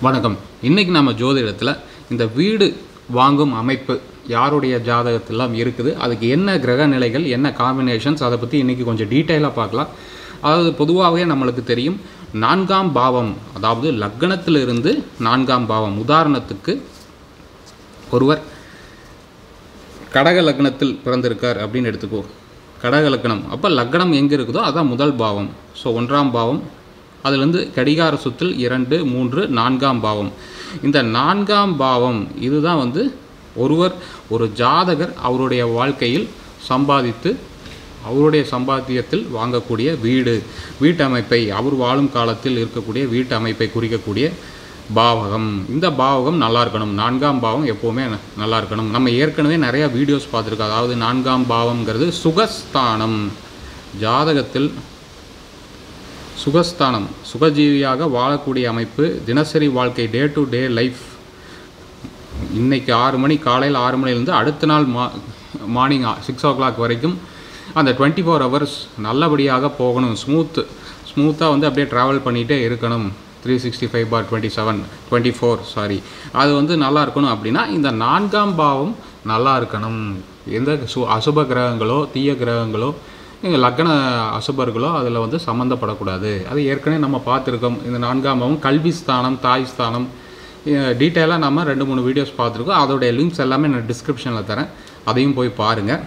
வணக்கம். இன்னைக்கு நம்ம ஜோதிடத்தில் இந்த வீடு வாங்கும் அமைப்பு யாருடைய ஜாதகத்திலாம் இருக்குது, அதுக்கு என்ன கிரக நிலைகள், என்ன காம்பினேஷன்ஸ், அதை பற்றி இன்றைக்கி கொஞ்சம் டீட்டெயிலாக பார்க்கலாம். அதாவது பொதுவாகவே நம்மளுக்கு தெரியும், 4ஆம் பாவம், அதாவது லக்னத்திலிருந்து 4ஆம் பாவம். உதாரணத்துக்கு ஒருவர் கடக லக்னத்தில் பிறந்திருக்கார் அப்படின்னு எடுத்துக்கோ. கடக லக்னம், அப்போ லக்னம் எங்கே இருக்குதோ அதுதான் முதல் பாவம். ஸோ 1ஆம் பாவம், அதுலேருந்து கடிகார சுற்றில் 2, 3, 4ஆம் பாவம். இந்த 4ஆம் பாவம் இதுதான் ஒரு ஜாதகர் அவருடைய வாழ்க்கையில் சம்பாதித்து அவருடைய சம்பாத்தியத்தில் வாங்கக்கூடிய வீட்டமைப்பை, அவர் வாழும் காலத்தில் இருக்கக்கூடிய வீட்டமைப்பை குறிக்கக்கூடிய பாவகம். இந்த பாவகம் நல்லா இருக்கணும். 4ஆம் பாவம் எப்போவுமே நல்லா இருக்கணும். நம்ம ஏற்கனவே நிறையா வீடியோஸ் பார்த்துருக்கோம். அதாவது 4ஆம் பாவம்ங்கிறது சுகஸ்தானம். ஜாதகத்தில் சுகஸ்தானம், சுகஜீவியாக வாழக்கூடிய அமைப்பு, தினசரி வாழ்க்கை, டே டு டே லைஃப். இன்றைக்கி 6 மணி, காலையில் 6 மணிலேருந்து அடுத்த நாள் மார்னிங் 6 o'clock வரைக்கும் அந்த 24 hours நல்லபடியாக போகணும். ஸ்மூத்தாக அப்படியே ட்ராவல் பண்ணிகிட்டே இருக்கணும். 365/27 அது நல்லா இருக்கணும். அப்படின்னா இந்த 4ஆம் பாவம் நல்லா இருக்கணும். எந்த அசுப கிரகங்களோ தீய கிரகங்களோ லக்ன அசுபர்களோ அதில் சம்மந்தப்படக்கூடாது. அது ஏற்கனவே நம்ம பார்த்துருக்கோம். இந்த 4ஆம் பாவம் கல்வி ஸ்தானம், தாய் ஸ்தானம், டீட்டெயிலாக நம்ம 2-3 வீடியோஸ் பார்த்துருக்கோம். அதோடைய லிங்க்ஸ் எல்லாமே நான் டிஸ்கிரிப்ஷனில் தரேன், அதையும் போய் பாருங்கள்.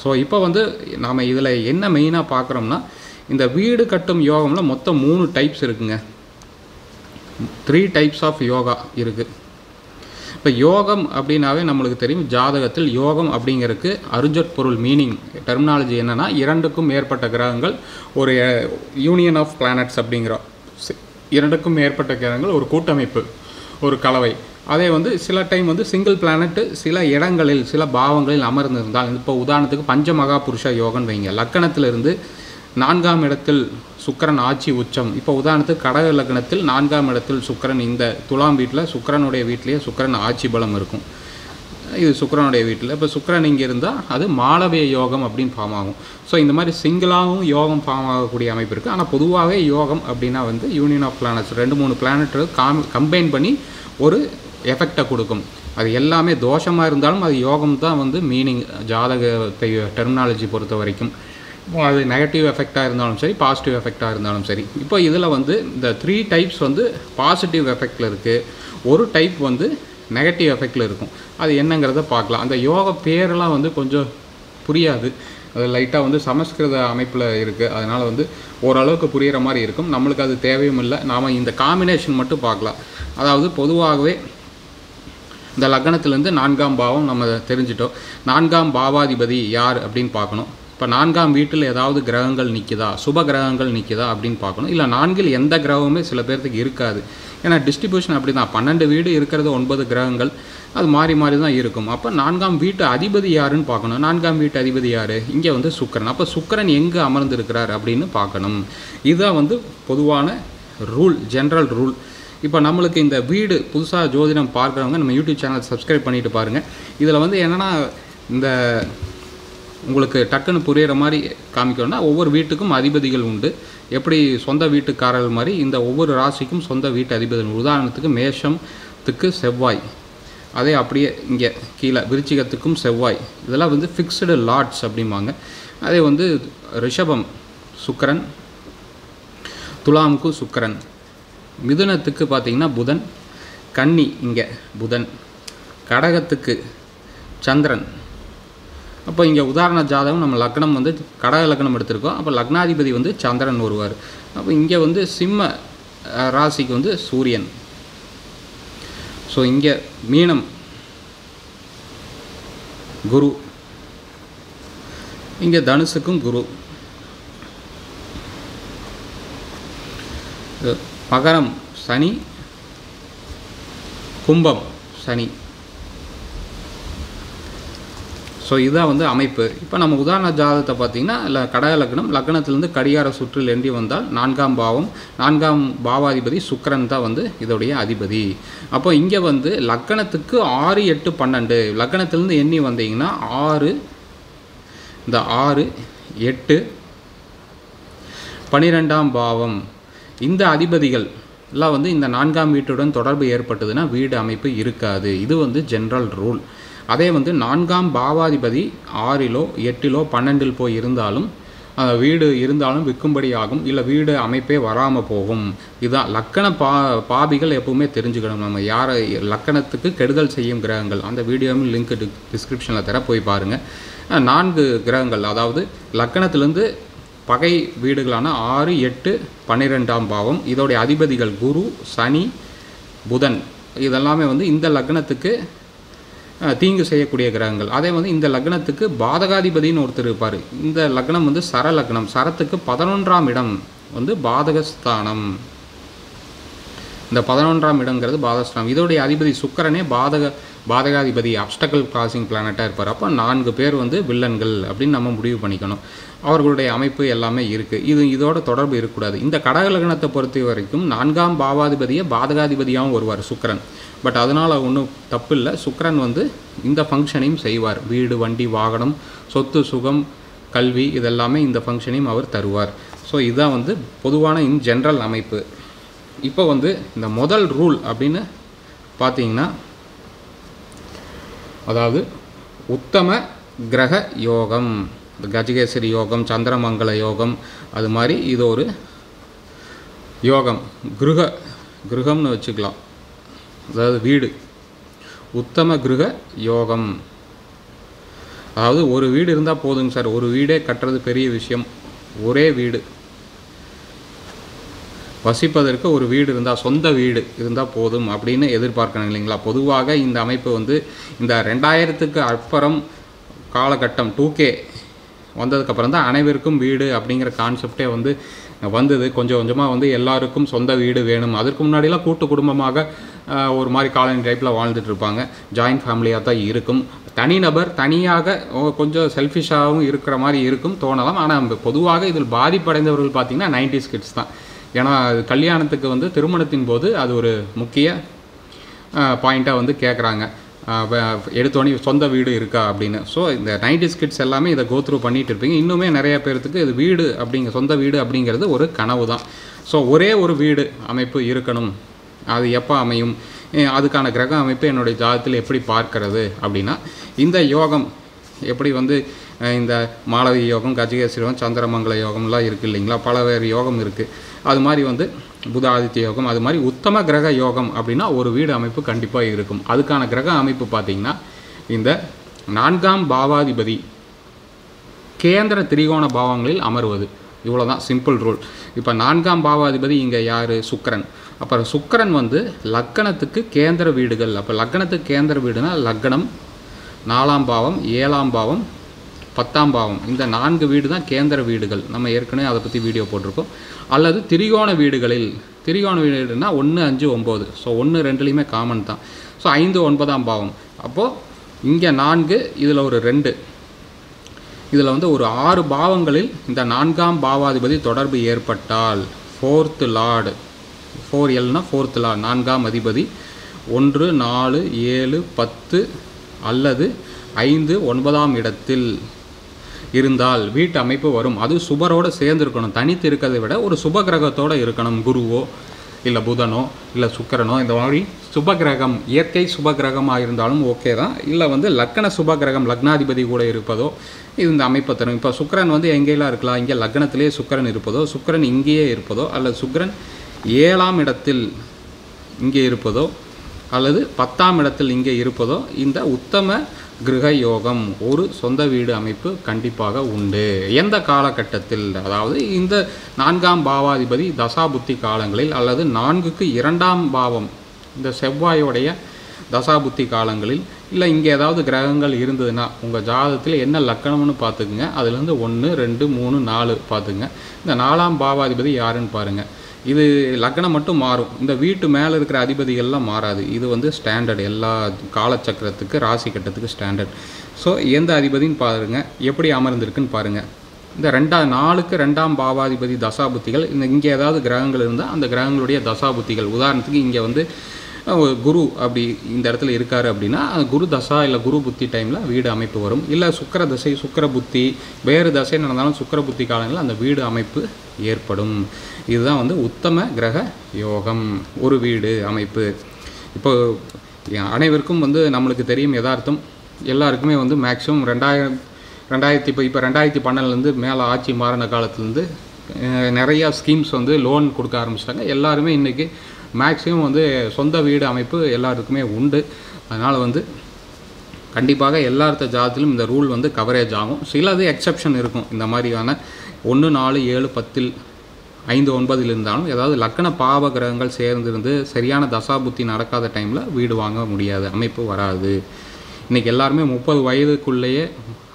ஸோ இப்போ நம்ம இதில் என்ன மெயினாக பார்க்குறோம்னா, இந்த வீடு கட்டும் யோகமில் மொத்தம் 3 டைப்ஸ் இருக்குங்க. 3 types ஆஃப் யோகா இருக்குது. இப்போ யோகம் அப்படின்னாவே நம்மளுக்கு தெரியும், ஜாதகத்தில் யோகம் அப்படிங்கிறதுக்கு அருஞ்சொற்பொருள் மீனிங் டெர்மினாலஜி என்னென்னா, 2க்கும் மேற்பட்ட கிரகங்கள், ஒரு யூனியன் ஆஃப் பிளானட்ஸ் அப்படிங்கிறோம். 2க்கும் மேற்பட்ட கிரகங்கள், ஒரு கூட்டமைப்பு, ஒரு கலவை. அதே சில டைம் சிங்கிள் பிளானட்டு சில இடங்களில், சில பாவங்களில் அமர்ந்திருந்தால், இப்போ உதாரணத்துக்கு பஞ்சமகா புருஷ யோகம்னு வைங்க. லக்கணத்திலிருந்து 4ஆம் இடத்தில் சுக்கிரன் ஆட்சி உச்சம். இப்போ உதாரணத்துக்கு கடக லக்னத்தில் 4ஆம் இடத்தில் சுக்கிரன், இந்த துலாம் வீட்டில் சுக்கிரனுடைய வீட்டிலேயே சுக்கிரன் ஆட்சி பலம் இருக்கும். இது சுக்கிரனுடைய வீட்டில். இப்போ சுக்கிரன் இங்கே இருந்தால் அது மாளவிய யோகம் அப்படின்னு ஃபார்ம் ஆகும். ஸோ இந்த மாதிரி சிங்கிளாகவும் யோகம் ஃபார்ம் ஆகக்கூடிய அமைப்பு இருக்குது. ஆனால் பொதுவாகவே யோகம் அப்படின்னா union of planets, 2-3 planet combine பண்ணி ஒரு எஃபெக்டை கொடுக்கும். அது எல்லாமே தோஷமாக இருந்தாலும் அது யோகம் தான் மீனிங் ஜாதகத்தை டெர்மினாலஜி பொறுத்த வரைக்கும். அது நெகட்டிவ் எஃபெக்டாக இருந்தாலும் சரி, பாசிட்டிவ் எஃபெக்டாக இருந்தாலும் சரி. இப்போ இதில் இந்த 3 types பாசிட்டிவ் எஃபெக்டில் இருக்குது, ஒரு டைப் நெகட்டிவ் எஃபெக்டில் இருக்கும். அது என்னங்கிறத பார்க்கலாம். அந்த யோக பேரெல்லாம் கொஞ்சம் புரியாது. அது லைட்டாக சமஸ்கிருத அமைப்பில் இருக்குது. அதனால் ஓரளவுக்கு புரிகிற மாதிரி இருக்கும். நம்மளுக்கு அது தேவையும் இல்லை. நாம் இந்த காம்பினேஷன் மட்டும் பார்க்கலாம். அதாவது பொதுவாகவே இந்த லக்னத்திலேருந்து 4ஆம் பாவம் நம்ம தெரிஞ்சிட்டோம். 4ஆம் பாவாதிபதி யார் அப்படின்னு பார்க்கணும். இப்போ 4ஆம் வீட்டில் ஏதாவது கிரகங்கள் நிற்குதா, சுப கிரகங்கள் நிற்குதா அப்படின்னு பார்க்கணும். இல்லை 4இல் எந்த கிரகமுமே சில பேர்த்துக்கு இருக்காது. ஏன்னா டிஸ்ட்ரிபியூஷன் அப்படி தான். 12 வீடு இருக்கிறது 9 கிரகங்கள், அது மாறி தான் இருக்கும். அப்போ 4ஆம் வீட்டு அதிபதி யாருன்னு பார்க்கணும். 4ஆம் வீட்டு அதிபதி யார்? இங்கே சுக்கிரன். அப்போ சுக்கிரன் எங்கே அமர்ந்திருக்கிறார் அப்படின்னு பார்க்கணும். இதுதான் பொதுவான ரூல், ஜென்ரல் ரூல். இப்போ நம்மளுக்கு இந்த வீடு புதுசாக ஜோதிடம் பார்க்குறவங்க நம்ம யூடியூப் சேனல் சப்ஸ்கிரைப் பண்ணிட்டு பாருங்கள். இதில் என்னென்னா, இந்த உங்களுக்கு டக்குன்னு புரிகிற மாதிரி காமிக்கணும்னா, ஒவ்வொரு வீட்டுக்கும் அதிபதிகள் உண்டு. எப்படி சொந்த வீட்டுக்காரர்கள் மாதிரி இந்த ஒவ்வொரு ராசிக்கும் சொந்த வீட்டு அதிபதிகள். உதாரணத்துக்கு மேஷத்துக்கு செவ்வாய், அதே அப்படியே இங்கே கீழே விருச்சிகத்துக்கும் செவ்வாய். இதெல்லாம் ஃபிக்ஸ்டு லார்ட்ஸ் அப்படிம்பாங்க. அதே ரிஷபம் சுக்கிரன், துலாமுக்கும் சுக்கிரன், மிதுனத்துக்கு பார்த்திங்கன்னா புதன், கன்னி இங்கே புதன், கடகத்துக்கு சந்திரன். அப்போ இங்கே உதாரண ஜாதகம் நம்ம லக்னம் கடக லக்னம் எடுத்திருக்கோம். அப்போ லக்னாதிபதி சந்திரன் வருவார். அப்போ இங்கே சிம்ம ராசிக்கு சூரியன். ஸோ இங்கே மீனம் குரு, இங்கே தனுசுக்கும் குரு, மகரம் சனி, கும்பம் சனி. ஸோ இதுதான் அமைப்பு. இப்போ நம்ம உதாரண ஜாதகத்தை பார்த்திங்கன்னா, இல்லை கடக லக்னம், லக்னத்திலேருந்து கடிகார சுற்றில் எண்ணி வந்தால் 4ஆம் பாவம், 4ஆம் பாவாதிபதி சுக்கிரன் தான் இதோடைய அதிபதி. அப்போ இங்கே லக்னத்துக்கு 6, 8, 12 லக்னத்திலேருந்து எண்ணி வந்தீங்கன்னா 6, இந்த 6, 8, 12ஆம் பாவம். இந்த அதிபதிகள் இல்லை வந்து இந்த 4ஆம் வீட்டுடன் தொடர்பு ஏற்பட்டதுன்னா வீடு அமைப்பு இருக்காது. இது வந்து ஜென்ரல் ரூல். அதே வந்து 4ஆம் பாவாதிபதி 6லோ 8லோ 12ல் போய் இருந்தாலும் வீடு இருந்தாலும் விற்கும்படி ஆகும், இல்லை வீடு அமைப்பே வராமல் போகும். இதுதான் லக்கண பாபிகள் எப்பவுமே தெரிஞ்சுக்கணும். நம்ம யாரை லக்கணத்துக்கு கெடுதல் செய்யும் கிரகங்கள் அந்த வீடியோவும் லிங்க் டிஸ்கிரிப்ஷனில் தர போய் பாருங்கள். 4 கிரகங்கள், அதாவது லக்கணத்திலேருந்து பகை வீடுகளான 6, 8, 12ஆம் பாவம், இதோடைய அதிபதிகள் குரு, சனி, புதன், இதெல்லாமே வந்து இந்த லக்னத்துக்கு தீங்கு செய்யக்கூடிய கிரகங்கள். அதே வந்து இந்த லக்னத்துக்கு பாதகாதிபதினு ஒருத்தர் இருப்பார். இந்த லக்னம் வந்து சர லக்னம். சரத்துக்கு 11ஆம் இடம் வந்து பாதகஸ்தானம். இந்த 11ஆம் இடங்கிறது பாதகஸ்தானம். இதோடைய அதிபதி சுக்கிரனே பாதகாதிபதி, அப்டக்கல் காசிங் பிளானட்டாக இருப்பார். அப்போ 4 பேர் வந்து வில்லன்கள் அப்படின்னு நம்ம முடிவு பண்ணிக்கணும். அவர்களுடைய அமைப்பு எல்லாமே இருக்குது. இதோட தொடர்பு இருக்கக்கூடாது. இந்த கடக லக்னத்தை பொறுத்த வரைக்கும் 4ஆம் பாவாதிபதியை பாதகாதிபதியாகவும் வருவார் சுக்கிரன். பட் அதனால் ஒன்றும் தப்பு இல்லை. சுக்கிரன் வந்து இந்த ஃபங்க்ஷனையும் செய்வார். வீடு, வண்டி, வாகனம், சொத்து, சுகம், கல்வி, இதெல்லாமே இந்த ஃபங்க்ஷனையும் அவர் தருவார். ஸோ இதுதான் வந்து பொதுவான இன் ஜென்ரல் அமைப்பு. இப்போ வந்து இந்த முதல் ரூல் அப்படின்னு பார்த்தீங்கன்னா, அதாவது உத்தம கிரக யோகம், கஜகேசரி யோகம், சந்திரமங்கல யோகம், அது மாதிரி இது ஒரு யோகம். கிருகம்னு வச்சுக்கலாம், அதாவது வீடு. உத்தம கிரக யோகம், அதாவது ஒரு வீடு இருந்தால் போதுங்க சார், ஒரு வீடே கட்டுறது பெரிய விஷயம். ஒரே வீடு, வசிப்பதற்கு ஒரு வீடு இருந்தால், சொந்த வீடு இருந்தால் போதும் அப்படின்னு எதிர்பார்க்கணும் இல்லைங்களா? பொதுவாக இந்த அமைப்பு வந்து இந்த 2000க்கு அப்புறம் காலகட்டம் 2K வந்ததுக்கப்புறம் தான் அனைவருக்கும் வீடு அப்படிங்கிற கான்செப்டே வந்து வந்தது. கொஞ்சம் கொஞ்சமாக வந்து எல்லாருக்கும் சொந்த வீடு வேணும். அதற்கு முன்னாடிலாம் கூட்டு குடும்பமாக ஒரு மாதிரி காலனி டைப்பில் வாழ்ந்துட்டு இருப்பாங்க. ஜாயின்ட் ஃபேமிலியாக தான் இருக்கும். தனிநபர் தனியாக கொஞ்சம் செல்ஃபிஷாகவும் இருக்கிற மாதிரி இருக்கும் தோணலாம். ஆனால் பொதுவாக இதில் பாதிப்படைந்தவர்கள் பார்த்திங்கன்னா 90s கிட்ஸ் தான். ஏன்னா கல்யாணத்துக்கு வந்து திருமணத்தின் போது அது ஒரு முக்கிய பாயிண்ட்டாக வந்து கேட்குறாங்க, எடுத்தோடனே சொந்த வீடு இருக்கா அப்படின்னு. ஸோ இந்த 90s கிட்ஸ் எல்லாமே இதை கோத்ரூ பண்ணிகிட்டு இருப்பீங்க. இன்னுமே நிறைய பேர்த்துக்கு இது வீடு சொந்த வீடு அப்படிங்கிறது ஒரு கனவு தான். ஸோ ஒரே ஒரு வீடு அமைப்பு இருக்கணும். அது எப்போ அமையும், அதுக்கான கிரக அமைப்பு என்னுடைய ஜாதகத்தில் எப்படி பார்க்கறது அப்படின்னா, இந்த யோகம் எப்படி வந்து இந்த மாளவி யோகம், கஜகேசரி யோகம், சந்திரமங்கல யோகம்லாம் இருக்குது இல்லைங்களா, பல வேறு யோகம் இருக்குது. அது மாதிரி வந்து புத ஆதித்ய யோகம், அது மாதிரி உத்தம கிரக யோகம் அப்படின்னா ஒரு வீடு அமைப்பு கண்டிப்பாக இருக்கும். அதுக்கான கிரக அமைப்பு பார்த்திங்கன்னா, இந்த 4ஆம் பாவாதிபதி கேந்திர திரிகோண பாவங்களில் அமர்வது. இவ்வளோ தான் சிம்பிள் ரூல். இப்போ 4ஆம் பாவாதிபதி இங்கே யார்? சுக்கிரன். அப்புறம் சுக்கிரன் வந்து லக்கணத்துக்கு கேந்திர வீடுகள். அப்போ லக்கணத்துக்கு கேந்திர வீடுனா லக்கணம், 4ஆம் பாவம், 7ஆம் பாவம், 10ஆம் பாவம், இந்த 4 வீடு தான் கேந்திர வீடுகள். நம்ம ஏற்கனவே அதை பற்றி வீடியோ போட்டிருக்கோம். அல்லது திரிகோண வீடுகளில், திரிகோண வீடுனா 1, 5, 9. ஸோ 1, 2லையுமே காமன் தான். ஸோ 5, 9ஆம் பாவம். அப்போது இங்கே 4, இதில் ஒரு 2, இதில் வந்து ஒரு 6 பாவங்களில் இந்த 4ஆம் பாவாதிபதி தொடர்பு ஏற்பட்டால் 4th லார்டு, 4Lனா 4th லார்டு, 4ஆம் அதிபதி 1, 4, 7, 10 அல்லது 5, 9ஆம் இடத்தில் இருந்தால் வீட்டு அமைப்பு வரும். அது சுபரோடு சேர்ந்துருக்கணும். தனித்து இருக்கிறதை விட ஒரு சுப கிரகத்தோடு இருக்கணும். குருவோ இல்லை புதனோ இல்லை சுக்கிரனோ, இந்த மாதிரி சுபகிரகம், இயற்கை சுபகிரகமாக இருந்தாலும் ஓகே தான். இல்லை வந்து லக்கண சுபகிரகம், லக்னாதிபதி கூட இருப்பதோ இந்த அமைப்பை தரும். இப்போ சுக்கிரன் வந்து எங்கேலாம் இருக்கலாம், இங்கே லக்னத்திலே சுக்கிரன் இருப்பதோ, சுக்கிரன் இங்கேயே இருப்பதோ, அல்லது சுக்கிரன் 7ஆம் இடத்தில் இங்கே இருப்பதோ, அல்லது 10ஆம் இடத்தில் இங்கே இருப்பதோ, இந்த உத்தம கிரக யோகம், ஒரு சொந்த வீடு அமைப்பு கண்டிப்பாக உண்டு. எந்த காலகட்டத்தில், அதாவது இந்த 4ஆம் பாவாதிபதி தசாபுத்தி காலங்களில், அல்லது 4க்கு 2ஆம் பாவம் இந்த செவ்வாயோடைய தசாபுத்தி காலங்களில், இல்லை இங்கே ஏதாவது கிரகங்கள் இருந்ததுன்னா உங்கள் ஜாதகத்தில் என்ன லக்கணம்னு பார்த்துக்குங்க. அதுலேருந்து 1, 2, 3, 4 பார்த்துங்க. இந்த 4ஆம் பாவாதிபதி யாருன்னு பாருங்கள். இது லக்னம் மட்டும் மாறும், இந்த வீட்டு மேலே இருக்கிற அதிபதிகள்லாம் மாறாது. இது வந்து ஸ்டாண்டர்ட், எல்லா காலச்சக்கரத்துக்கு ராசி கட்டத்துக்கு ஸ்டாண்டர்ட். ஸோ எந்த அதிபதின்னு பாருங்கள், எப்படி அமர்ந்திருக்குன்னு பாருங்கள். இந்த 4க்கு 2ஆம் பாவாதிபதி தசாபுத்திகள், இங்கே ஏதாவது கிரகங்கள் இருந்தால் அந்த கிரகங்களுடைய தசாபுத்திகள். உதாரணத்துக்கு இங்கே வந்து குரு அப்படி இந்த இடத்துல இருக்கார் அப்படின்னா குரு தசா இல்லை குரு புத்தி டைமில் வீடு அமைப்பு வரும். இல்லை சுக்கிர தசை சுக்கிர புத்தி வேறு தசை நடந்தாலும் சுக்கிர புத்தி காலங்களில் அந்த வீடு அமைப்பு ஏற்படும். இதுதான் வந்து உத்தம கிரக யோகம், ஒரு வீடு அமைப்பு. இப்போ அனைவருக்கும் வந்து நம்மளுக்கு தெரியும் யதார்த்தம், எல்லாருக்குமே வந்து மேக்ஸிமம் 2012 மேலே ஆட்சி மாறின காலத்துலேருந்து நிறையா ஸ்கீம்ஸ் வந்து லோன் கொடுக்க ஆரம்பிச்சிட்டாங்க. எல்லாருமே இன்றைக்கி மேக்ஸிமம் வந்து சொந்த வீடு அமைப்பு எல்லாருக்குமே உண்டு. அதனால் வந்து கண்டிப்பாக எல்லாத்த ஜாதத்திலும் இந்த ரூல் வந்து கவரேஜ் ஆகும். சிலது எக்ஸப்ஷன் இருக்கும். இந்த மாதிரியான 1, 4, 7, 10, 5, 9 இருந்தாலும் ஏதாவது லக்கண பாவ கிரகங்கள் சேர்ந்துருந்து சரியான தசாபுத்தி நடக்காத டைமில் வீடு வாங்க முடியாது, அமைப்பு வராது. இன்றைக்கி எல்லாருமே 30 வயதுக்குள்ளேயே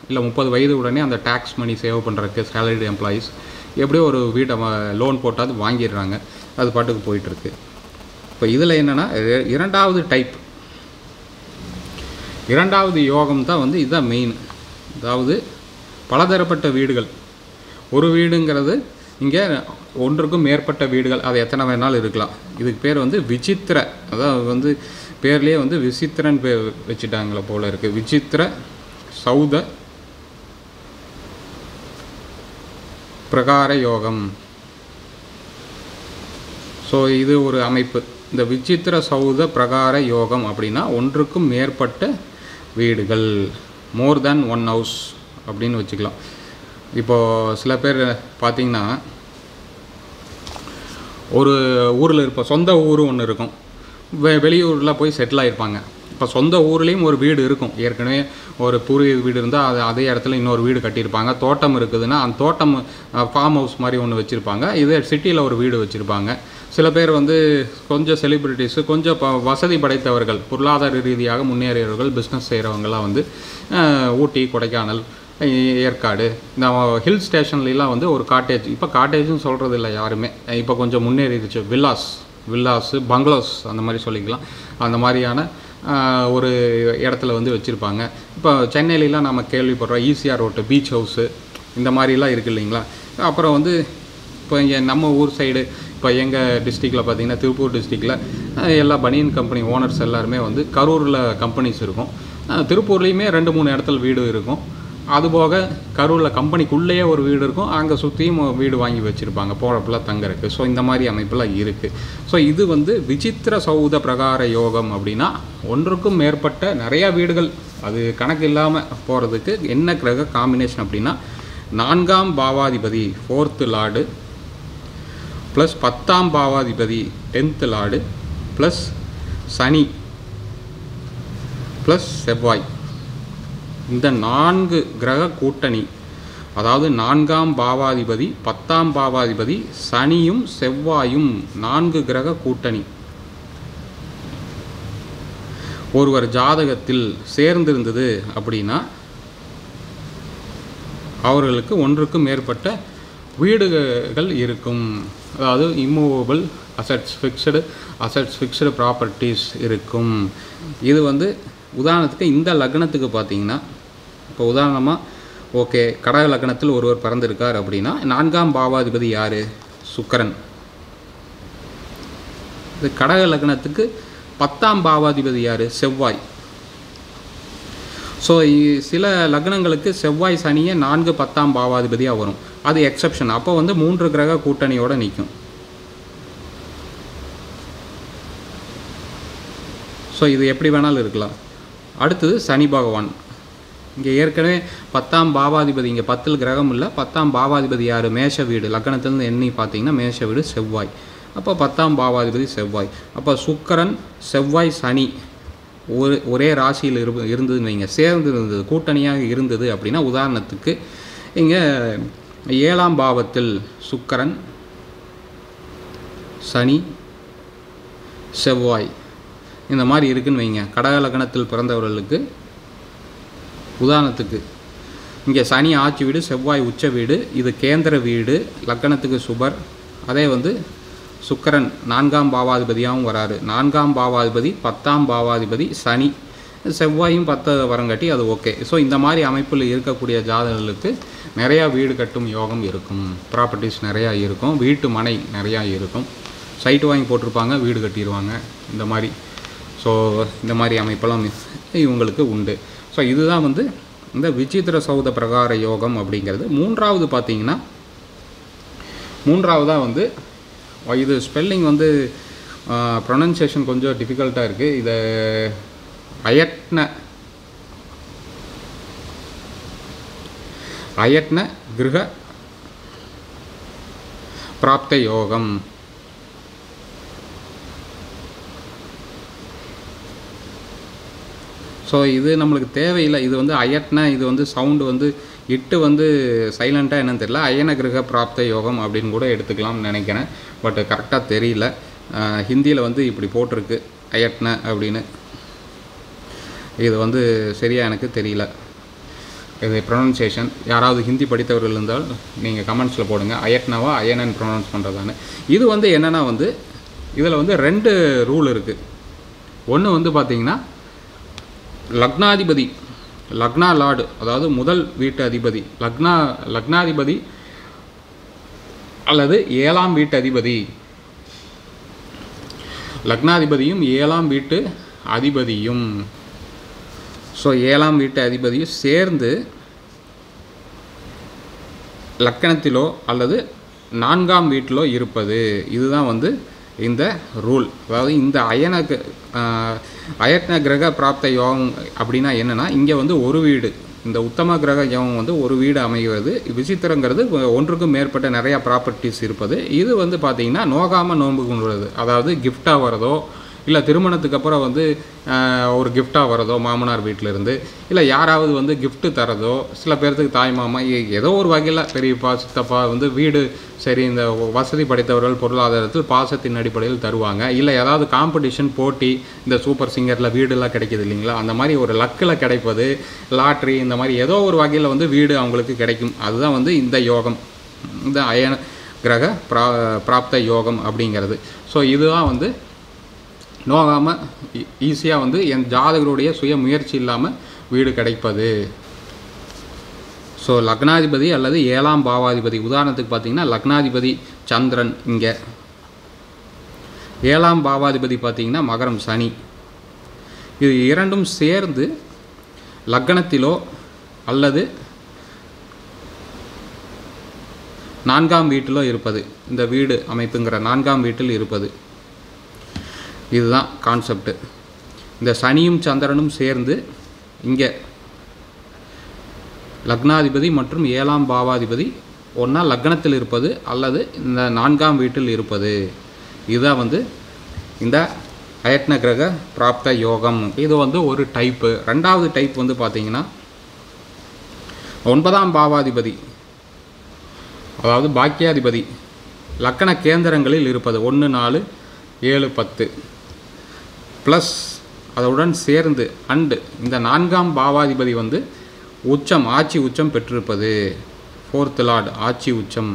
இல்லை 30 வயது உடனே அந்த டேக்ஸ் மணி சேவ் பண்ணுறதுக்கு சேலரிடு எம்ப்ளாயீஸ் எப்படியோ ஒரு வீட்டை லோன் போட்டாது வாங்கிடுறாங்க, அது பாட்டுக்கு போயிட்டுருக்கு. இப்போ இதில் என்னென்னா இரண்டாவது யோகம் தான் வந்து இதுதான் மெயின். அதாவது பலதரப்பட்ட வீடுகள், ஒரு வீடுங்கிறது இங்கே ஒன்றுக்கும் மேற்பட்ட வீடுகள், அது எத்தனை வேணாலும் இருக்கலாம். இதுக்கு பேர் வந்து விசித்திர, அதாவது வந்து பேர்லேயே வந்து விசித்திரன் பேர் வச்சுட்டாங்களே போல் இருக்குது. விசித்திர சௌத பிரகார யோகம். ஸோ இது ஒரு அமைப்பு. இந்த விசித்திர சௌத பிரகார யோகம் அப்படின்னா ஒன்றுக்கும் மேற்பட்ட வீடுகள், மோர் தேன் ஒன் ஹவுஸ் அப்படின்னு வச்சுக்கலாம். இப்போது சில பேர் பார்த்திங்கன்னா ஒரு ஊரில் இருப்போம், சொந்த ஊர் ஒன்று இருக்கும், வெளியூரில் போய் செட்டில் ஆகிருப்பாங்க. இப்போ சொந்த ஊர்லேயும் ஒரு வீடு இருக்கும், ஏற்கனவே ஒரு பூர்வீக வீடு இருந்தால் அதே இடத்துல இன்னொரு வீடு கட்டியிருப்பாங்க. தோட்டம் இருக்குதுன்னா அந்த தோட்டம் ஃபார்ம் ஹவுஸ் மாதிரி ஒன்று வச்சுருப்பாங்க. இதே சிட்டியில் ஒரு வீடு வச்சுருப்பாங்க. சில பேர் வந்து கொஞ்சம் செலிப்ரிட்டிஸு, கொஞ்சம் வசதி படைத்தவர்கள், பொருளாதார ரீதியாக முன்னேறியவர்கள், பிஸ்னஸ் செய்கிறவங்களாம் வந்து ஊட்டி, கொடைக்கானல், ஏற்காடு, இந்த ஹில் ஸ்டேஷன்லாம் வந்து ஒரு காட்டேஜ், இப்போ காட்டேஜுன்னு சொல்கிறது இல்லை யாருமே, இப்போ கொஞ்சம் முன்னேறிடுச்சு, வில்லாஸு பங்களோஸ் அந்த மாதிரி சொல்லிக்கலாம். அந்த மாதிரியான ஒரு இடத்துல வந்து வச்சுருப்பாங்க. இப்போ சென்னையிலலாம் நம்ம கேள்விப்படுறோம் ஈசிஆர் ரோட்டு பீச் ஹவுஸு இந்த மாதிரிலாம் இருக்குது இல்லைங்களா. அப்புறம் வந்து இப்போ இங்கே நம்ம ஊர் சைடு, இப்போ எங்கள் டிஸ்ட்ரிக்டில் பார்த்திங்கன்னா திருப்பூர் டிஸ்ட்ரிக்டில் எல்லா பனியன் கம்பெனி ஓனர்ஸ் எல்லாருமே வந்து கரூரில் கம்பெனிஸ் இருக்கும். திருப்பூர்லேயுமே 2-3 இடத்துல வீடு இருக்கும். அதுபோக கரூரில் கம்பெனிக்குள்ளேயே ஒரு வீடு இருக்கும், அங்கே சுற்றியும் வீடு வாங்கி வச்சுருப்பாங்க போகிறப்பெல்லாம் தங்கறதுக்கு. ஸோ இந்த மாதிரி அமைப்பெல்லாம் இருக்குது. ஸோ இது வந்து விசித்திர சௌத பிரகார யோகம் அப்படின்னா ஒன்றுக்கும் மேற்பட்ட நிறையா வீடுகள், அது கணக்கு இல்லாமல் போகிறதுக்கு என்ன கிரக காம்பினேஷன் அப்படின்னா 4ஆம் பாவாதிபதி 4th லார்டு ப்ளஸ் 10ஆம் பாவாதிபதி 10th லார்டு ப்ளஸ் சனி ப்ளஸ் செவ்வாய், இந்த 4 கிரக கூட்டணி, அதாவது 4ஆம் பாவாதிபதி 10ஆம் பாவாதிபதி சனியும் செவ்வாயும் 4 கிரக கூட்டணி ஒருவர் ஜாதகத்தில் சேர்ந்திருந்தது அப்படின்னா அவர்களுக்கு ஒன்றுக்கும் மேற்பட்ட வீடுகள் இருக்கும். அதாவது இம்மூவபிள் அசட்ஸ், ஃபிக்ஸ்டு ப்ராப்பர்ட்டிஸ் இருக்கும். இது வந்து உதாரணத்துக்கு இந்த லக்னத்துக்கு பார்த்தீங்கன்னா, இப்போ உதாரணமாக ஓகே கடக லக்னத்தில் ஒருவர் பிறந்திருக்கார் அப்படின்னா 4ஆம் பாவாதிபதி யார்? சுக்கிரன். இது கடக லக்னத்துக்கு 10ஆம் பாவாதிபதி யார்? செவ்வாய். ஸோ சில லக்னங்களுக்கு செவ்வாய் சனியே 4, 10ஆம் பாவாதிபதியாக வரும், அது எக்ஸப்ஷன். அப்போ வந்து 3 கிரக கூட்டணியோடு நிற்கும். ஸோ இது எப்படி வேணாலும் இருக்கலாம். அடுத்தது சனி பகவான். இங்கே ஏற்கனவே 10ஆம் பாவாதிபதி, இங்கே 10 கிரகம் இல்லை, 10ஆம் பாவாதிபதி யார்? மேஷ வீடு. லக்னத்திலேருந்து எண்ணி பார்த்தீங்கன்னா மேஷ வீடு செவ்வாய். அப்போ 10ஆம் பாவாதிபதி செவ்வாய். அப்போ சுக்கிரன் செவ்வாய் சனி ஒரே ராசியில் இருந்ததுன்னு வைங்க, சேர்ந்து இருந்தது, கூட்டணியாக இருந்தது அப்படின்னா உதாரணத்துக்கு இங்கே 7ஆம் பாவத்தில் சுக்கிரன் சனி செவ்வாய் இந்த மாதிரி இருக்குன்னு வைங்க. கடக லக்னத்தில் பிறந்தவர்களுக்கு உதாரணத்துக்கு இங்கே சனி ஆட்சி வீடு, செவ்வாய் உச்ச வீடு, இது கேந்திர வீடு, லக்னத்துக்கு சுபர். அதே வந்து சுக்கிரன் 4ஆம் பாவாதிபதியாகவும் வராரு. 4ஆம் பாவாதிபதி 10ஆம் பாவாதிபதி சனி, செவ்வாயும் 10 வரங்காட்டி அது ஓகே. ஸோ இந்த மாதிரி அமைப்பில் இருக்கக்கூடிய ஜாதகங்களுக்கு நிறையா வீடு கட்டும் யோகம் இருக்கும், ப்ராப்பர்ட்டிஸ் நிறையா இருக்கும், வீட்டு மனை நிறையா இருக்கும், சைட்டு வாங்கி போட்டிருப்பாங்க, வீடு கட்டிடுவாங்க. இந்த மாதிரி ஸோ இந்த மாதிரி அமைப்பெல்லாம் இவங்களுக்கு உண்டு. ஸோ இதுதான் வந்து இந்த விசித்திர சௌத பிரகார யோகம் அப்படிங்கிறது. மூன்றாவது பார்த்தீங்கன்னா, மூன்றாவதாக வந்து இது ஸ்பெல்லிங் வந்து ப்ரொனன்சியேஷன் கொஞ்சம் டிஃபிகல்ட்டாக இருக்குது. இதை அயட்ன கிரக பிராப்த யோகம். ஸோ இது நம்மளுக்கு தேவையில்லை. இது வந்து அயட்ன, இது வந்து சவுண்டு வந்து இட்டு வந்து சைலண்ட்டாக என்னன்னு தெரியல. அயன கிரக பிராப்த யோகம் அப்படின்னு கூட எடுத்துக்கலாம்னு நினைக்கிறேன். பட் கரெக்டாக தெரியல. ஹிந்தியில் வந்து இப்படி போட்டிருக்கு அயட்ன அப்படின்னு. இது வந்து சரியாக எனக்கு தெரியல இது ப்ரொனன்சியேஷன். யாராவது ஹிந்தி படித்தவர்கள் இருந்தால் நீங்கள் கமெண்ட்ஸில் போடுங்க, அயட்னாவா அயனன் ப்ரொனவுன்ஸ் பண்ணுறதான்னு. இது வந்து என்னென்னா வந்து இதில் வந்து 2 ரூல் இருக்குது. ஒன்று வந்து பார்த்திங்கன்னா, லக்னாதிபதி, லக்னா லார்டு, அதாவது முதல் வீட்டு அதிபதி, லக்னாதிபதி அல்லது 7ஆம் வீட்டு அதிபதி, லக்னாதிபதியும் 7ஆம் வீட்டு அதிபதியும், ஸோ 7ஆம் வீட்டு அதிபதியும் சேர்ந்து லக்கணத்திலோ அல்லது 4ஆம் வீட்டிலோ இருப்பது, இதுதான் வந்து இந்த ரூல். அதாவது இந்த அயட்ன கிரக பிராப்த யோகம் அப்படின்னா என்னென்னா, இங்கே வந்து ஒரு வீடு, இந்த உத்தம கிரக யோகம் வந்து ஒரு வீடு அமைகிறது. விசித்திரங்கிறது ஒன்றுக்கும் மேற்பட்ட நிறையா ப்ராப்பர்ட்டிஸ் இருப்பது. இது வந்து பார்த்திங்கன்னா நோகாமல் நோன்பு கொண்டுள்ளது. அதாவது கிஃப்டாக வரதோ, இல்லை திருமணத்துக்கு அப்புறம் வந்து ஒரு கிஃப்டாக வரதோ மாமனார் வீட்டிலேருந்து, இல்லை யாராவது வந்து கிஃப்ட்டு தரதோ, சில பேர்த்துக்கு தாய் மாமா ஏதோ ஒரு வகையில் பெரியப்பா சித்தப்பா வந்து வீடு சரி இந்த வசதி படைத்தவர்கள் பொருளாதாரத்தில் பாசத்தின் அடிப்படையில் தருவாங்க. இல்லை ஏதாவது காம்படிஷன் போட்டி, இந்த சூப்பர் சிங்கரில் வீடுலாம் கிடைக்கிது இல்லைங்களா, அந்த மாதிரி ஒரு லக்கில் கிடைப்பது, லாட்ரி, இந்த மாதிரி ஏதோ ஒரு வகையில் வந்து வீடு அவங்களுக்கு கிடைக்கும். அதுதான் வந்து இந்த யோகம், இந்த அயன கிரக பிராப்த யோகம் அப்படிங்கிறது. ஸோ இதுதான் வந்து நோகாமல் ஈஸியாக வந்து என் ஜாதகருடைய சுய முயற்சி இல்லாமல் வீடு கிடைப்பது. ஸோ லக்னாதிபதி அல்லது 7ஆம் பாவாதிபதி, உதாரணத்துக்கு பார்த்திங்கன்னா லக்னாதிபதி சந்திரன், இங்கே 7ஆம் பாவாதிபதி பார்த்திங்கன்னா மகரம் சனி, இது இரண்டும் சேர்ந்து லக்னத்திலோ அல்லது 4ஆம் வீட்டிலோ இருப்பது, இந்த வீடு அமைப்புங்கிற 4ஆம் வீட்டில் இருப்பது, இதுதான் கான்செப்ட். இந்த சனியும் சந்திரனும் சேர்ந்து இங்கே லக்னாதிபதி மற்றும் 7ஆம் பாவாதிபதி ஒன்றா லக்னத்தில் இருப்பது அல்லது இந்த 4ஆம் வீட்டில் இருப்பது, இதுதான் வந்து இந்த அயட்ன கிரக பிராப்த யோகம். இது வந்து ஒரு டைப்பு. 2வது டைப் வந்து பார்த்திங்கன்னா 9ஆம் பாவாதிபதி, அதாவது பாக்கியாதிபதி லக்கண கேந்திரங்களில் இருப்பது 1, 4, 7, 10 ப்ளஸ் அதனுடன் சேர்ந்து அண்டு இந்த 4ஆம் பாவாதிபதி வந்து உச்சம், ஆட்சி உச்சம் பெற்றிருப்பது, 4th லார்ட் ஆட்சி உச்சம்.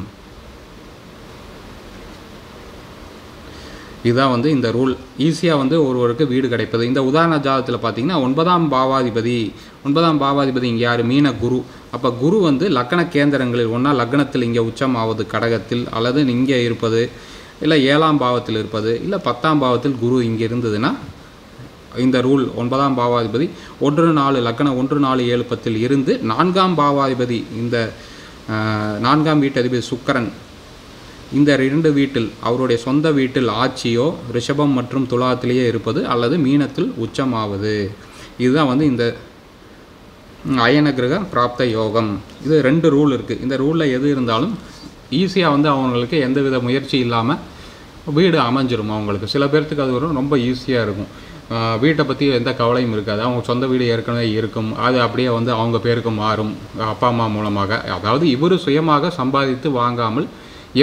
இதுதான் வந்து இந்த ரூல். ஈஸியாக வந்து ஒருவருக்கு வீடு கிடைப்பது. இந்த உதாரண ஜாதகத்தில் பார்த்திங்கன்னா 9ஆம் பாவாதிபதி இங்கே யார், மீன குரு. அப்போ குரு வந்து லக்கண கேந்திரங்களில் ஒன்றா லக்னத்தில் இங்கே உச்சம் ஆவது கடகத்தில், அல்லது இங்கே இருப்பது, இல்லை 7ஆம் பாவத்தில் இருப்பது, இல்லை 10ஆம் பாவத்தில் குரு இங்கே இருந்ததுன்னா இந்த ரூல் 9ஆம் பாவாதிபதி 1, 4 லக்னம் 1, 4, 7, 10 இருந்து 4ஆம் பாவாதிபதி இந்த 4ஆம் வீட்டு அதிபதி சுக்கிரன் இந்த 2 வீட்டில் அவருடைய சொந்த வீட்டில் ஆட்சியோ ரிஷபம் மற்றும் துலாத்திலேயே இருப்பது அல்லது மீனத்தில் உச்சமாவது, இதுதான் வந்து இந்த அயன கிரக பிராப்த யோகம். இது 2 ரூல் இருக்குது. இந்த ரூலில் எது இருந்தாலும் ஈஸியாக வந்து அவங்களுக்கு எந்தவித முயற்சி இல்லாமல் வீடு அமைஞ்சிரும் அவங்களுக்கு. சில பேர்த்துக்கு அது வரும் ரொம்ப ஈஸியாக இருக்கும். வீட்டை பற்றி எந்த கவலையும் இருக்காது. அவங்க சொந்த வீடு ஏற்கனவே இருக்கும், அது அப்படியே வந்து அவங்க பேருக்கு மாறும் அப்பா அம்மா மூலமாக. அதாவது இவர் சுயமாக சம்பாதித்து வாங்காமல்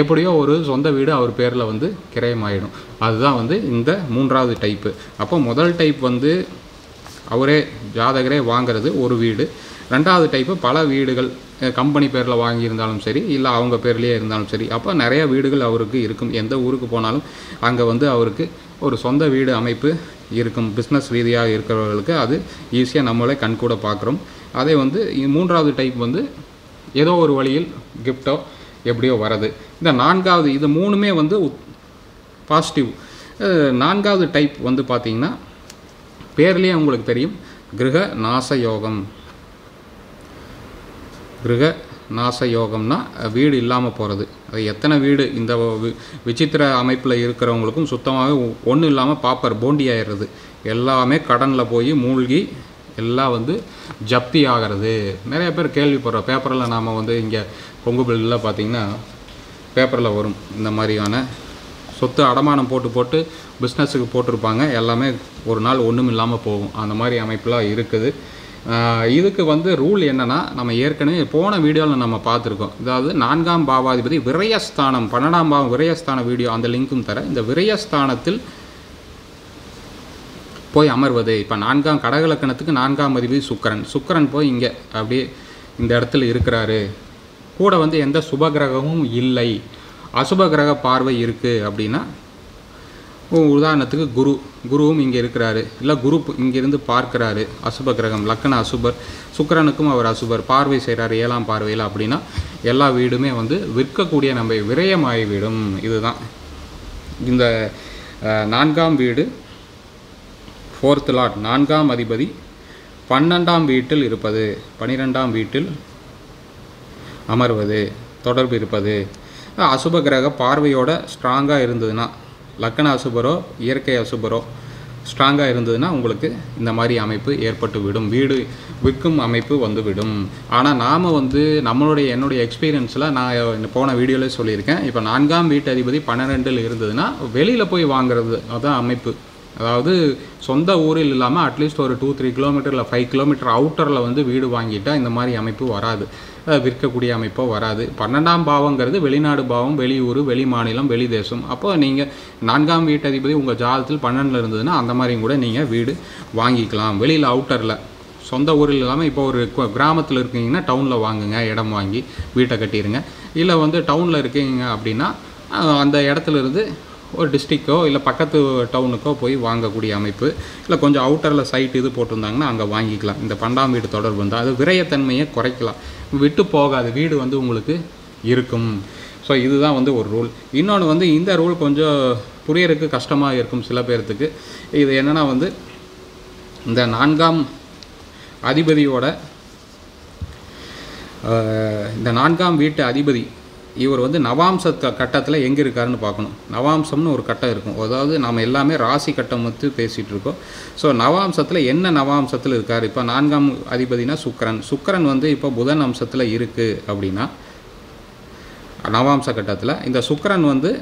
எப்படியோ ஒரு சொந்த வீடு அவர் பேரில் வந்து கிரயமாயிடும். அதுதான் வந்து இந்த 3வது டைப்பு. அப்போ முதல் டைப் வந்து அவரே ஜாதகரே வாங்கிறது ஒரு வீடு. 2வது டைப்பு பல வீடுகள் கம்பெனி பேரில் வாங்கியிருந்தாலும் சரி, இல்லை அவங்க பேர்லேயே இருந்தாலும் சரி. அப்போ நிறையா வீடுகள் அவருக்கு இருக்கும். எந்த ஊருக்கு போனாலும் அங்கே வந்து அவருக்கு ஒரு சொந்த வீடு அமைப்பு இருக்கும். பிஸ்னஸ் ரீதியாக இருக்கிறவர்களுக்கு அது ஈஸியாக நம்மளே கண்கூட பார்க்குறோம். அதே வந்து 3வது டைப் வந்து ஏதோ ஒரு வழியில் கிஃப்டோ எப்படியோ வரது. இந்த 4வது, இது 3மே வந்து பாசிட்டிவ். 4வது டைப் வந்து பார்த்திங்கன்னா பேர்லேயே உங்களுக்கு தெரியும் கிரக நாசயோகம். கிரக நாசயோகம்னா வீடு இல்லாமல் போகிறது. அது எத்தனை வீடு இந்த விசித்திர அமைப்பில் இருக்கிறவங்களுக்கும் சுத்தமாகவே ஒன்றும் இல்லாமல் பாப்பர் போண்டி ஆயிடுறது, எல்லாமே கடனில் போய் மூழ்கி எல்லாம் வந்து ஜப்தி ஆகிறது. நிறைய பேர் கேள்விப்படுறோம். பேப்பரில் நாம் வந்து இங்கே கொங்கு பில்லில் பார்த்திங்கன்னா பேப்பரில் வரும், இந்த மாதிரியான சொத்து அடமானம் போட்டு பிஸ்னஸுக்கு போட்டிருப்பாங்க, எல்லாமே ஒரு நாள் ஒன்றும் இல்லாமல் போகும். அந்த மாதிரி அமைப்பெலாம் இருக்குது. இதுக்கு வந்து ரூல் என்னென்னா, நம்ம ஏற்கனவே போன வீடியோவில் நம்ம பார்த்துருக்கோம். அதாவது 4ஆம் பாவாதிபதி விரயஸ்தானம், 12ஆம் பாவம் விரயஸ்தான வீடியோ, அந்த லிங்க்கும் தர. இந்த விரயஸ்தானத்தில் போய் அமர்வது. இப்போ 4ஆம் கடகலக்கணத்துக்கு 4ஆம் அதிபதி சுக்கிரன் போய் இங்கே அப்படியே இந்த இடத்துல இருக்கிறாரு. கூட வந்து எந்த சுபகிரகமும் இல்லை, அசுப கிரக பார்வை இருக்குது அப்படின்னா, உதாரணத்துக்கு குருவும் இங்கே இருக்கிறாரு, இல்லை குரு இங்கேருந்து பார்க்குறாரு, அசுப கிரகம், லக்கண அசுபர், சுக்கிரனுக்கும் அவர் அசுபர், பார்வை செய்கிறார் 7ஆம் பார்வையில் அப்படின்னா எல்லா வீடுமே வந்து விற்கக்கூடிய நம்ம விரயமாகிவிடும். இதுதான் இந்த 4ஆம் வீடு, 4th லார்ட், 4ஆம் அதிபதி 12ஆம் வீட்டில் இருப்பது, 12ஆம் வீட்டில் அமர்வது, தொடர்பு இருப்பது, அசுப கிரக பார்வையோட ஸ்ட்ராங்காக இருந்ததுன்னா, லக்கண அசுபரோ இயற்கை அசுபரோ ஸ்ட்ராங்காக இருந்ததுன்னா உங்களுக்கு இந்த மாதிரி அமைப்பு ஏற்பட்டு விடும், வீடு விற்கும் அமைப்பு வந்துவிடும். ஆனால் நாம் வந்து என்னுடைய எக்ஸ்பீரியன்ஸில் நான் போன வீடியோவில் சொல்லியிருக்கேன். இப்போ 4ஆம் வீட்டு அதிபதி 12இல் இருந்ததுன்னா வெளியில் போய் வாங்குறது, அதுதான் அமைப்பு. அதாவது சொந்த ஊரில் இல்லாமல் அட்லீஸ்ட் ஒரு 2-3 கிலோமீட்டர் இல்லை 5 கிலோமீட்டர் அவுட்டரில் வந்து வீடு வாங்கிட்டால் இந்த மாதிரி அமைப்பு வராது, விற்கக்கூடிய அமைப்போ வராது. 12ஆம் பாவங்கிறது வெளிநாடு பாவம், வெளியூர், வெளி மாநிலம், வெளி தேசம். அப்போ நீங்கள் 4ஆம் வீட்டு அதிபதி உங்கள் ஜாதகத்தில் 12 இருந்ததுன்னா அந்த மாதிரியும் கூட நீங்கள் வீடு வாங்கிக்கலாம். வெளியில் அவுட்டரில், சொந்த ஊரில் இல்லாமல் இப்போ ஒரு கிராமத்தில் இருக்கீங்கன்னா டவுனில் வாங்குங்க, இடம் வாங்கி வீட்டை கட்டிடுங்க. இல்லை வந்து டவுனில் இருக்கீங்க அப்படின்னா அந்த இடத்துல இருந்து ஒரு டிஸ்ட்ரிக்கோ இல்லை பக்கத்து டவுனுக்கோ போய் வாங்கக்கூடிய அமைப்பு, இல்லை கொஞ்சம் அவுட்டரில் சைட் இது போட்டிருந்தாங்கன்னா அங்கே வாங்கிக்கலாம். இந்த 12ஆம் வீடு தொடர்பு வந்தால் அது விரயத்தன்மையை குறைக்கலாம், விட்டு போகாது, வீடு வந்து உங்களுக்கு இருக்கும். ஸோ இதுதான் வந்து ஒரு ரூல். இன்னொன்று வந்து இந்த ரூல் கொஞ்சம் புரியறதுக்கு கஷ்டமாக இருக்கும் சில பேர்த்துக்கு. இது என்னென்னா வந்து இந்த 4ஆம் அதிபதியோட இந்த 4ஆம் வீட்டு அதிபதி இவர் வந்து நவாம்ச கட்டத்தில் எங்கே இருக்காருன்னு பார்க்கணும். நவாம்சம்னு ஒரு கட்டம் இருக்கும். அதாவது நாம் எல்லாமே ராசி கட்டம் வந்து பேசிகிட்டு இருக்கோம். ஸோ நவாம்சத்தில் என்ன நவாம்சத்தில் இருக்கார்? இப்போ 4ஆம் அதிபதினா சுக்கிரன் வந்து இப்போ புதன் அம்சத்தில் இருக்குது அப்படின்னா நவாம்ச கட்டத்தில் இந்த சுக்கிரன் வந்து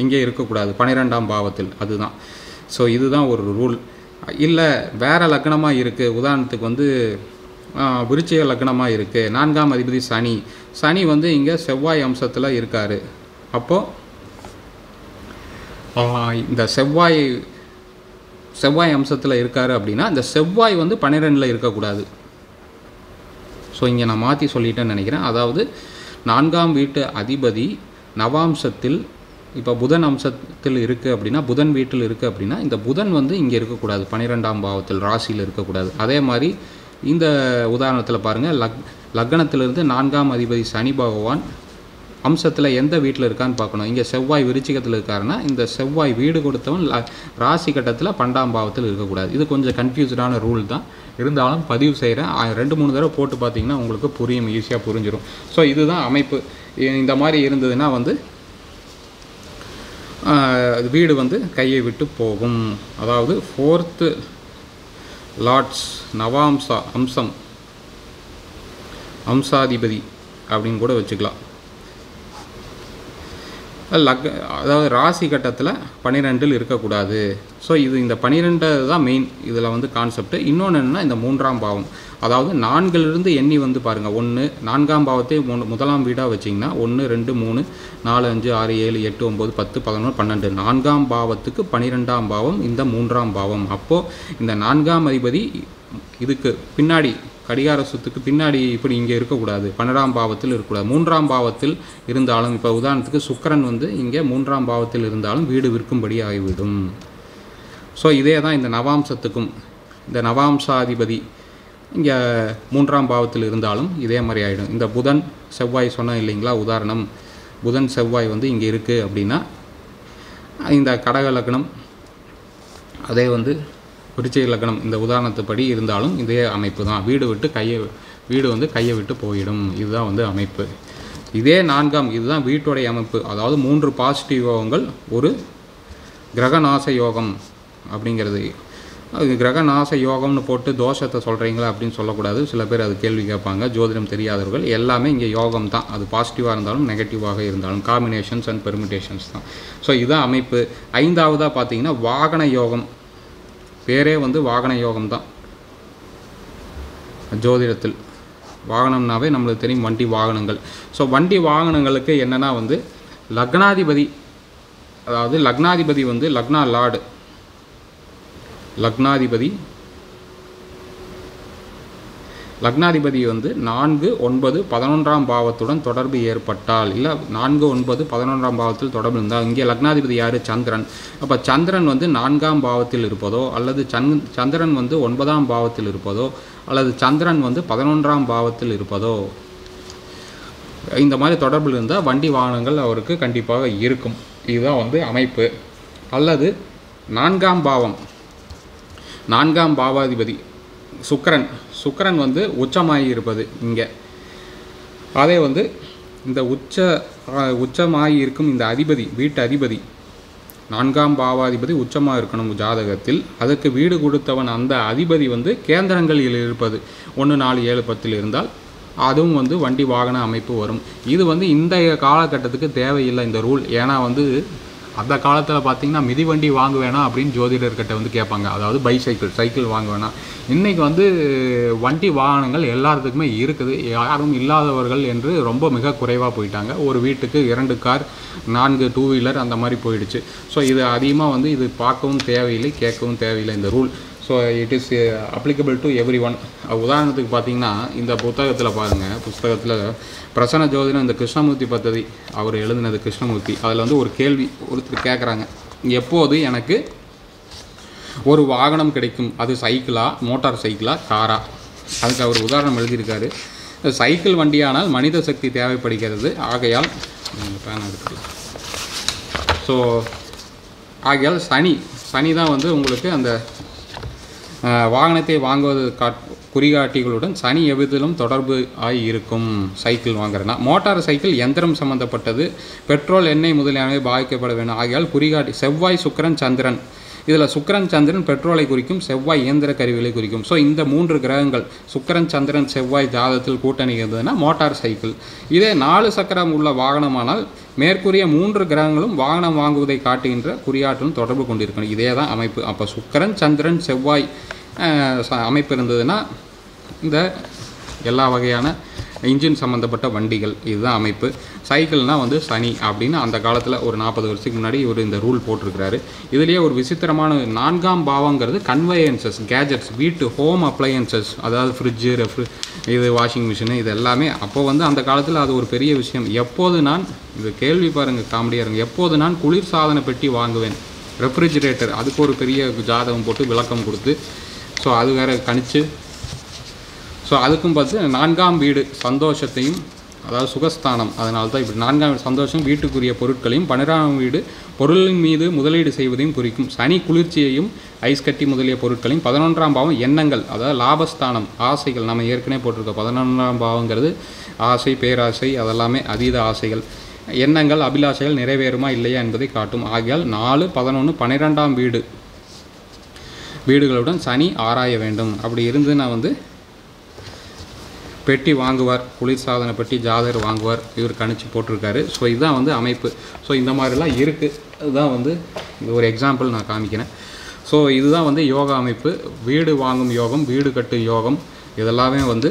இங்கே இருக்கக்கூடாது, 12ஆம் பாவத்தில். அதுதான். ஸோ இதுதான் ஒரு ரூல். இல்லை வேறு லக்னமாக இருக்குது, உதாரணத்துக்கு வந்து விருச்சிக லக்னமாக இருக்குது, 4ஆம் அதிபதி சனி வந்து இங்கே செவ்வாய் அம்சத்தில் இருக்கார். அப்போது இந்த செவ்வாய் அம்சத்தில் இருக்கார் அப்படின்னா இந்த செவ்வாய் வந்து 12இல் இருக்கக்கூடாது. ஸோ இங்கே நான் மாற்றி சொல்லிட்டேன்னு நினைக்கிறேன். அதாவது 4ஆம் வீட்டு அதிபதி நவாம்சத்தில் இப்போ புதன் அம்சத்தில் இருக்குது அப்படின்னா, புதன் வீட்டில் இருக்குது அப்படின்னா இந்த புதன் வந்து இங்கே இருக்கக்கூடாது, 12ஆம் பாவத்தில் ராசியில் இருக்கக்கூடாது. அதே மாதிரி இந்த உதாரணத்தில் பாருங்கள், லக்னத்திலிருந்து 4ஆம் அதிபதி சனி பகவான் அம்சத்தில் எந்த வீட்டில் இருக்கான்னு பார்க்கணும். இங்கே செவ்வாய் விருச்சிகத்தில் இருக்காருன்னா இந்த செவ்வாய் வீடு கொடுத்தவன் ராசி கட்டத்தில் 12ஆம் பாவத்தில் இருக்கக்கூடாது. இது கொஞ்சம் கன்ஃபியூஸ்டான ரூல் தான், இருந்தாலும் பதிவு செய்கிறேன். 2-3 தடவை போட்டு பார்த்தீங்கன்னா உங்களுக்கு புரியும், ஈஸியாக புரிஞ்சிடும். ஸோ இதுதான் அமைப்பு. இந்த மாதிரி இருந்ததுன்னா வந்து வீடு வந்து கையை விட்டு போகும். அதாவது 4th லார்ட்ஸ் அம்சாதிபதி அப்படின்னு கூட வச்சுக்கலாம். அதாவது ராசி கட்டத்தில் 12இல் இருக்கக்கூடாது. ஸோ இந்த 12 தான் மெயின் இதில் வந்து கான்செப்ட். இன்னொன்று என்னென்னா இந்த 3ஆம் பாவம், அதாவது 4லிருந்து எண்ணி வந்து பாருங்கள், 1 4ஆம் பாவத்தை முதலாம் வீடாக வச்சிங்கன்னா 1 2 3 4 5 6 7 8 9 10 11 12 4ஆம் பாவத்துக்கு 12ஆம் பாவம் இந்த 3ஆம் பாவம். அப்போது இந்த 4ஆம் அதிபதி இதுக்கு பின்னாடி கடிகார சுத்துக்கு பின்னாடி இப்படி இங்கே இருக்கக்கூடாது, 12ஆம் பாவத்தில் இருக்கக்கூடாது, 3ஆம் பாவத்தில் இருந்தாலும். இப்போ உதாரணத்துக்கு சுக்கிரன் வந்து இங்கே 3ஆம் பாவத்தில் இருந்தாலும் வீடு விற்கும்படி ஆகிவிடும். ஸோ இதே தான் இந்த நவாம்சத்துக்கும், இந்த நவாம்சாதிபதி இங்கே 3ஆம் பாவத்தில் இருந்தாலும் இதே மாதிரி ஆகிடும். இந்த புதன் செவ்வாய் சொன்னோம் இல்லைங்களா, உதாரணம் புதன் செவ்வாய் வந்து இங்கே இருக்குது அப்படின்னா இந்த கடக லக்னம், அதே வந்து விருச்சிக லக்னம் இந்த உதாரணத்துப்படி இருந்தாலும் இதே அமைப்பு தான். வீடு வந்து கையை விட்டு போயிடும். இதுதான் வந்து அமைப்பு. இதே 4ஆம் இதுதான் வீட்டுடைய அமைப்பு. அதாவது 3 பாசிட்டிவ் யோகங்கள், ஒரு கிரகநாச யோகம் அப்படிங்கிறது. அது கிரகநாச யோகம்னு போட்டு தோஷத்தை சொல்கிறீங்களா அப்படின்னு சொல்லக்கூடாது. சில பேர் அது கேள்வி கேட்பாங்க, ஜோதிடம் தெரியாதவர்கள். எல்லாமே இங்கே யோகம் தான். அது பாசிட்டிவாக இருந்தாலும் நெகட்டிவாக இருந்தாலும் காம்பினேஷன்ஸ் அண்ட் பெர்மிட்டேஷன்ஸ் தான். ஸோ இதுதான் அமைப்பு. 5ஆவதாக பார்த்தீங்கன்னா வாகன யோகம். பேரே வந்து வாகன யோகம் தான். ஜோதிடத்தில் வாகனம்னாவே நம்மளுக்கு தெரியும் வண்டி வாகனங்கள். ஸோ வண்டி வாகனங்களுக்கு என்னென்னா வந்து லக்னாதிபதி, அதாவது லக்னாதிபதி வந்து லக்னா லார்டு, லக்னாதிபதி வந்து 4, 9, 11ஆம் பாவத்துடன் தொடர்பு ஏற்பட்டால், இல்லை 4, 9, 11ஆம் பாவத்தில் தொடர்பு இருந்தால், இங்கே லக்னாதிபதி யார்? சந்திரன். அப்போ சந்திரன் வந்து 4ஆம் பாவத்தில் இருப்பதோ, அல்லது சந்திரன் வந்து 9ஆம் பாவத்தில் இருப்பதோ, அல்லது சந்திரன் வந்து 11ஆம் பாவத்தில் இருப்பதோ, இந்த மாதிரி தொடர்பில் இருந்தால் வண்டி வாகனங்கள் அவருக்கு கண்டிப்பாக இருக்கும். இதுதான் வந்து அமைப்பு. அல்லது 4ஆம் பாவம், 4ஆம் பாவாதிபதி சுக்கிரன் வந்து உச்சமாகி இருப்பது இங்கே. அதே வந்து இந்த உச்சமாகி இருக்கும் இந்த அதிபதி, வீட்டு அதிபதி 4ஆம் பாவாதிபதி உச்சமாக இருக்கணும் ஜாதகத்தில். அதுக்கு வீடு கொடுத்தவன் அந்த அதிபதி வந்து கேந்திரங்களில் இருப்பது 1, 4, 7, 10 இருந்தால் அதுவும் வந்து வண்டி வாகன அமைப்பு வரும். இது வந்து இந்த காலகட்டத்துக்கு தேவையில்லை இந்த ரூல். ஏன்னா வந்து அந்த காலத்தில் பார்த்திங்கன்னா மிதிவண்டி வாங்க வேணாம் அப்படின்னு ஜோதிடர்கிட்ட வந்து கேட்பாங்க. அதாவது சைக்கிள் வாங்க வேணாம். இன்றைக்கி வந்து வண்டி வாகனங்கள் எல்லாத்துக்குமே இருக்குது. யாரும் இல்லாதவர்கள் என்று ரொம்ப மிக குறைவாக போயிட்டாங்க. ஒரு வீட்டுக்கு 2 கார், 4 2 வீலர் அந்த மாதிரி போயிடுச்சு. ஸோ இது அதிகமாக வந்து இது பார்க்கவும் தேவையில்லை, கேட்கவும் தேவையில்லை இந்த rule. So it is applicable to every one. உதாரணத்துக்கு பார்த்தீங்கன்னா இந்த புத்தகத்தில் பாருங்கள், புத்தகத்தில் பிரசன்ன ஜோதிடம் இந்த கிருஷ்ணமூர்த்தி பദ്ധதி அவர் எழுதினது கிருஷ்ணமூர்த்தி. அதில் வந்து ஒரு கேள்வி ஒருத்தர் கேட்குறாங்க, எப்போது எனக்கு ஒரு வாகனம் கிடைக்கும்? அது சைக்கிளா, மோட்டார் சைக்கிளா, காரா? அதுக்கு அவர் உதாரணம் எழுதியிருக்காரு. சைக்கிள் வண்டியானால் மனித சக்தி தேவைப்படுகிறது. ஆகையால் பேன் எடுத்துக்கலாம். ஸோ ஆகையால் சனி தான் வந்து உங்களுக்கு அந்த வாகனத்தை வாங்குவது குறிகாட்டிகளுடன் சனி எவ்விதிலும் தொடர்பு ஆகி இருக்கும். சைக்கிள் வாங்குறேன்னா மோட்டார் சைக்கிள் எந்திரம் சம்மந்தப்பட்டது, பெட்ரோல், எண்ணெய் முதலியவை பாதிக்கப்பட வேண்டும். ஆகையால் குறிகாட்டி செவ்வாய், சுக்கிரன், சந்திரன். இதில் சுக்கிரன் சந்திரன் பெட்ரோலை குறிக்கும், செவ்வாய் இயந்திர கருவிகளை குறிக்கும். ஸோ இந்த 3 கிரகங்கள் சுக்கிரன், சந்திரன், செவ்வாய் ஜாதகத்தில் கூட்டணி இருந்ததுன்னா மோட்டார் சைக்கிள். இதே 4 சக்கரம் உள்ள வாகனமானால் மேற்கூறிய 3 கிரகங்களும் வாகனம் வாங்குவதை காட்டுகின்ற குறியாற்றுடன் தொடர்பு கொண்டிருக்கணும். இதே தான் அமைப்பு. அப்போ சுக்கிரன், சந்திரன், செவ்வாய் அமைப்பு இருந்ததுன்னா இந்த எல்லா வகையான இன்ஜின் சம்மந்தப்பட்ட வண்டிகள், இதுதான் அமைப்பு. சைக்கிள்னால் வந்து சனி அப்படின்னு அந்த காலத்தில் ஒரு 40 வருஷத்துக்கு முன்னாடி இவர் இந்த ரூல் போட்டிருக்கிறாரு. இதுலேயே ஒரு விசித்திரமான 4ஆம் பாவங்கிறது கன்வயன்சஸ், கேஜெட்ஸ், வீட்டு ஹோம் அப்ளையன்சஸ், அதாவது ஃப்ரிட்ஜு, இது வாஷிங் மிஷினு, இது எல்லாமே அப்போ வந்து அந்த காலத்தில் அது ஒரு பெரிய விஷயம். எப்போது நான் இது கேள்வி பாருங்கள், காமெடியாக இருங்க, எப்போது நான் குளிர் சாதன பெட்டி வாங்குவேன், ரெஃப்ரிஜிரேட்டர், அதுக்கு ஒரு பெரிய ஜாதகம் போட்டு விளக்கம் கொடுத்து, ஸோ அது வேறு கணிச்சு, ஸோ அதுக்கும் பார்த்து 4ஆம் வீடு சந்தோஷத்தையும், அதாவது சுகஸ்தானம், அதனால தான் இப்படி 4ஆம் சந்தோஷம் வீட்டுக்குரிய பொருட்களையும், 12ஆம் வீடு பொருளின் மீது முதலீடு செய்வதையும் குறிக்கும். சனி குளிர்ச்சியையும், ஐஸ் கட்டி முதலிய பொருட்களையும். 11ஆம் பாவம் எண்ணங்கள், அதாவது லாபஸ்தானம், ஆசைகள். நம்ம ஏற்கனவே போட்டிருக்கோம் 11ஆம் பாவங்கிறது ஆசை, பேராசை, அதெல்லாமே அதீத ஆசைகள், எண்ணங்கள், அபிலாஷைகள் நிறைவேறுமா இல்லையா என்பதை காட்டும். ஆகையால் 4, 11, 12ஆம் வீடுகளுடன் சனி ஆராய வேண்டும். அப்படி இருந்துன்னா வந்து பெட்டி வாங்குவார், குளிர்சாதன பெட்டி ஜாதகர் வாங்குவார், இவர் கணிச்சு போட்டிருக்காரு. ஸோ இதுதான் வந்து அமைப்பு. ஸோ இந்த மாதிரிலாம் இருக்குது. இதுதான் வந்து இது ஒரு எக்ஸாம்பிள் நான் காமிக்கிறேன். ஸோ இதுதான் வந்து யோகா அமைப்பு. வீடு வாங்கும் யோகம், வீடு கட்டும் யோகம், இதெல்லாமே வந்து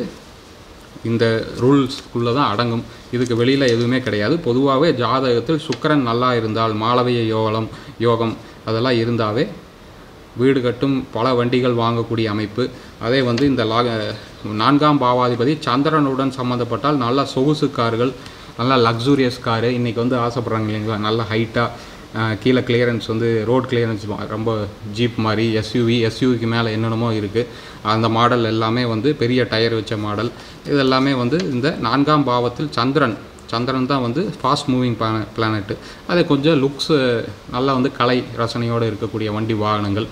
இந்த ரூல்ஸ்குள்ளே தான் அடங்கும். இதுக்கு வெளியில் எதுவுமே கிடையாது. பொதுவாகவே ஜாதகத்தில் சுக்கிரன் நல்லா இருந்தால், மாளவிய யோகம் அதெல்லாம் இருந்தாவே வீடு கட்டும், பல வண்டிகள் வாங்கக்கூடிய அமைப்பு. அதே வந்து இந்த 4ஆம் பாவாதிபதி சந்திரனுடன் சம்மந்தப்பட்டால் நல்ல சொகுசு கார்கள், நல்லா லக்ஸூரியஸ் காரு இன்றைக்கி வந்து ஆசைப்பட்றாங்க இல்லைங்களா, நல்ல ஹைட்டாக கீழே கிளியரன்ஸ் வந்து ரோட் கிளியரன்ஸ் ரொம்ப ஜீப் மாதிரி, எஸ்யூவிக்கு மேலே என்னென்னமோ இருக்குது. அந்த மாடல் எல்லாமே வந்து பெரிய டயர் வச்ச மாடல். இதெல்லாமே வந்து இந்த 4ஆம் பாவத்தில் சந்திரன் தான் வந்து ஃபாஸ்ட் மூவிங் பிளானெட்டு. அது கொஞ்சம் லுக்ஸு நல்லா வந்து கலை ரசனையோடு இருக்கக்கூடிய வண்டி வாகனங்கள்.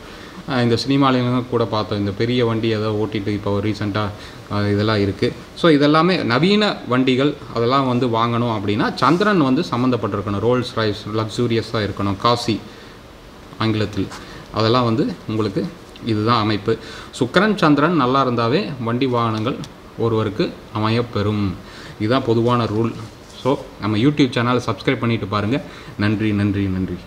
இந்த சினிமாலையும் கூட பார்த்தோம், இந்த பெரிய வண்டி ஏதோ ஓட்டிகிட்டு இப்போ ரீசெண்டாக இதெல்லாம் இருக்குது. ஸோ இதெல்லாமே நவீன வண்டிகள் அதெல்லாம் வந்து வாங்கணும் அப்படின்னா சந்திரன் வந்து சம்மந்தப்பட்டிருக்கணும். ரோல்ஸ் ராய்ஸ் லக்ஸூரியஸாக இருக்கணும், காசி ஆங்கிலத்தில். அதெல்லாம் வந்து உங்களுக்கு இதுதான் அமைப்பு. சுக்கிரன் சந்திரன் நல்லா இருந்தாவே வண்டி வாகனங்கள் ஒருவருக்கு அமையப்பெறும். இதுதான் பொதுவான ரூல். ஸோ நம்ம யூடியூப் சேனலை சப்ஸ்கிரைப் பண்ணிவிட்டு பாருங்கள். நன்றி நன்றி நன்றி.